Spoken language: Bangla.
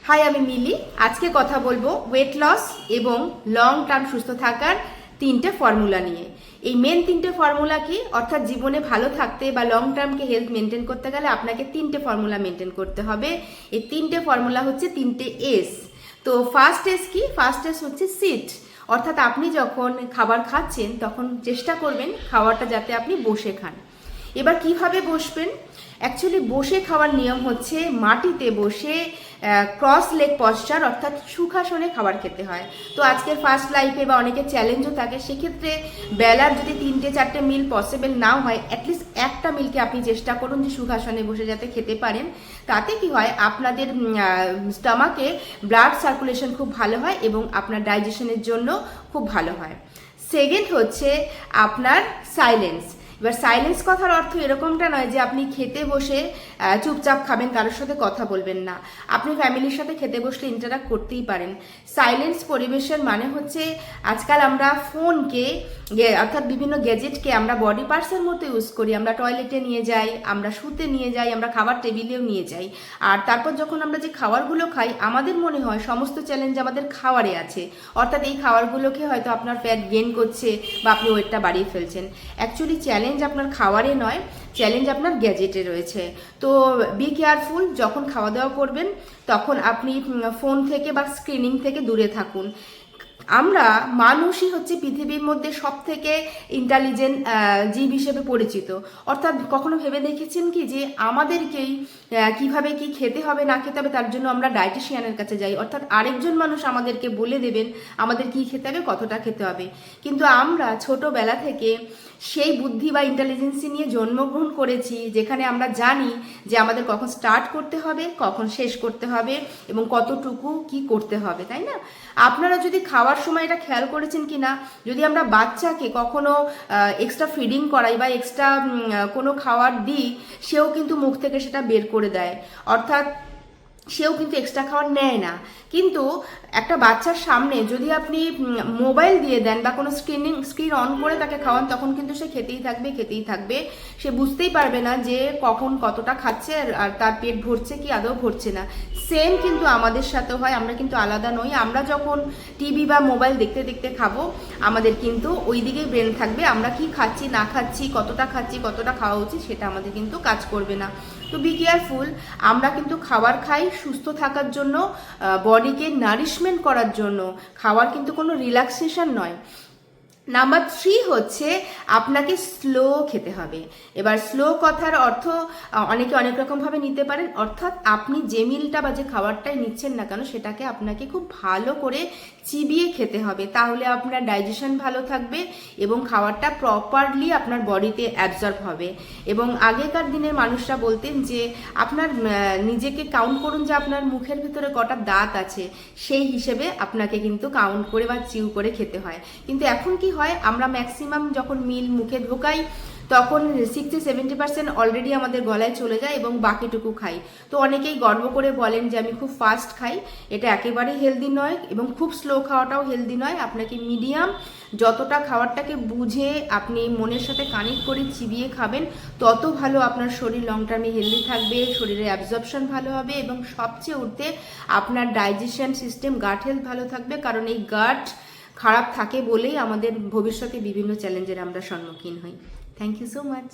হাই, আমি মিলি। আজকে কথা বলবো ওয়েট লস এবং লং টার্ম সুস্থ থাকার তিনটে ফর্মুলা নিয়ে। এই মেন তিনটে ফর্মুলা কি, অর্থাৎ জীবনে ভালো থাকতে বা লং টার্মকে হেলথ মেনটেন করতে গেলে আপনাকে তিনটে ফর্মুলা মেনটেন করতে হবে। এই তিনটে ফর্মুলা হচ্ছে তিনটে এস। তো ফার্স্ট এস কি? ফার্স্ট এস হচ্ছে সিট, অর্থাৎ আপনি যখন খাবার খাচ্ছেন তখন চেষ্টা করবেন খাবারটা যাতে আপনি বসে খান। এবার কিভাবে বসবেন? অ্যাকচুয়ালি বসে খাওয়ার নিয়ম হচ্ছে মাটিতে বসে ক্রস লেগ পশ্চার, অর্থাৎ সুখাসনে খাবার খেতে হয়। তো আজকের ফার্স্ট লাইফে বা অনেকের চ্যালেঞ্জও থাকে, সেক্ষেত্রে বেলার যদি 3-4টে মিল পসিবল নাও হয়, অ্যাটলিস্ট একটা মিলকে আপনি চেষ্টা করুন যে সুখাসনে বসে যাতে খেতে পারেন। তাতে কি হয়, আপনাদের স্টমাকে ব্লাড সার্কুলেশন খুব ভালো হয় এবং আপনার ডাইজেশনের জন্য খুব ভালো হয়। সেকেন্ড হচ্ছে আপনার সাইলেন্স। এবার সাইলেন্স কথার অর্থ এরকমটা নয় যে আপনি খেতে বসে চুপচাপ খাবেন, কারোর সাথে কথা বলবেন না। আপনি ফ্যামিলির সাথে খেতে বসলে ইন্টারাক্ট করতেই পারেন। সাইলেন্স পরিবেশের মানে হচ্ছে আজকাল আমরা ফোনকে অর্থাৎ বিভিন্ন গ্যাজেটকে আমরা বডি পার্টসের মতো ইউজ করি। আমরা টয়লেটে নিয়ে যাই, আমরা শুতে নিয়ে যাই, আমরা খাবার টেবিলেও নিয়ে যাই। আর তারপর যখন আমরা যে খাবারগুলো খাই, আমাদের মনে হয় সমস্ত চ্যালেঞ্জ আমাদের খাওয়ারে আছে, অর্থাৎ এই খাবারগুলোকে হয়তো আপনার ফ্যাট গেইন করছে বা আপনি ওয়েটটা বাড়িয়ে ফেলছেন। অ্যাকচুয়ালি চ্যালেঞ্জ আপনার খাওয়ারে নয়, চ্যালেঞ্জ আপনার গ্যাজেটে রয়েছে। তো বি কেয়ারফুল, যখন খাওয়া দাওয়া করবেন তখন আপনি ফোন থেকে বা স্ক্রিনিং থেকে দূরে থাকুন। আমরা মানুষই হচ্ছে পৃথিবীর মধ্যে সব থেকে ইন্টেলিজেন্ট জীব হিসেবে পরিচিত। অর্থাৎ কখনো ভেবে দেখেছেন কি যে আমাদেরকেই কিভাবে কি খেতে হবে না খেতে হবে তার জন্য আমরা ডায়েটিশিয়ানের কাছে যাই, অর্থাৎ আরেকজন মানুষ আমাদেরকে বলে দেবেন আমাদের কি খেতে হবে, কতটা খেতে হবে। কিন্তু আমরা ছোটবেলা থেকে সেই বুদ্ধি বা ইন্টেলিজেন্সি নিয়ে জন্মগ্রহণ করেছি, যেখানে আমরা জানি যে আমাদের কখন স্টার্ট করতে হবে, কখন শেষ করতে হবে এবং কতটুকু কি করতে হবে, তাই না? আপনারা যদি খাওয়ার সময় এটা খেয়াল করেছেন কি না, যদি আমরা বাচ্চাকে কখনো এক্সট্রা ফিডিং করাই বা এক্সট্রা কোনো খাবার দিই, সেও কিন্তু মুখ থেকে সেটা বের করে দেয়, অর্থাৎ সেও কিন্তু এক্সট্রা খাবার নেয় না। কিন্তু একটা বাচ্চার সামনে যদি আপনি মোবাইল দিয়ে দেন বা কোনো স্ক্রিন অন করে তাকে খাওয়ান, তখন কিন্তু সে খেতেই থাকবে। সে বুঝতেই পারবে না যে কখন কতটা খাচ্ছে আর তার পেট ভরছে কি আদৌ ভরছে না। সেম কিন্তু আমাদের সাথে হয়, আমরা কিন্তু আলাদা নই। আমরা যখন টিভি বা মোবাইল দেখতে দেখতে খাবো, আমাদের কিন্তু ওই দিকেই ব্রেন থাকবে। আমরা কি খাচ্ছি না খাচ্ছি, কতটা খাচ্ছি, কতটা খাওয়া উচিত, সেটা আমাদের কিন্তু কাজ করবে না। তো বি কেয়ারফুল। আমরা কিন্তু খাবার খাই সুস্থ থাকার জন্য, বডিকে নারিশমেন্ট করার জন্য। খাবার কিন্তু কোনো রিল্যাক্সেশন নয়। নাম্বার 3 হচ্ছে আপনাকে স্লো খেতে হবে। এবার স্লো কথার অর্থ অনেকে অনেক রকমভাবে নিতে পারেন, অর্থাৎ আপনি যে মিলটা বা যে খাবারটাই নিচ্ছেন না কেন, সেটাকে আপনাকে খুব ভালো করে চিবিয়ে খেতে হবে, তাহলে আপনার ডাইজেশন ভালো থাকবে এবং খাবারটা প্রপারলি আপনার বডিতে অ্যাবজর্ব হবে। এবং আগেকার দিনের মানুষরা বলতেন যে আপনার নিজেকে কাউন্ট করুন যে আপনার মুখের ভিতরে কটা দাঁত আছে, সেই হিসেবে আপনাকে কিন্তু কাউন্ট করে বা চিউ করে খেতে হয়। কিন্তু এখন কি হয়, আমরা ম্যাক্সিমাম যখন মিল মুখে ঢোকাই তখন 60-70% অলরেডি আমাদের গলায় চলে যায় এবং বাকিটুকু খাই। তো অনেকেই গর্ব করে বলেন যে আমি খুব ফাস্ট খাই। এটা একেবারেই হেলদি নয় এবং খুব স্লো খাওয়াটাও হেলদি নয়। আপনাকে মিডিয়াম, যতটা খাবারটাকে বুঝে আপনি মনের সাথে কানেক্ট করে চিবিয়ে খাবেন, তত ভালো আপনার শরীর লং টার্মে হেলদি থাকবে, শরীরের অ্যাবজর্পশন ভালো হবে এবং সবচেয়ে উঠতে আপনার ডাইজেশন সিস্টেম, গাট হেলথ ভালো থাকবে। কারণ এই গাট খারাপ থাকে বলেই আমাদের ভবিষ্যতে বিভিন্ন চ্যালেঞ্জের আমরা সম্মুখীন হই। Thank you so much.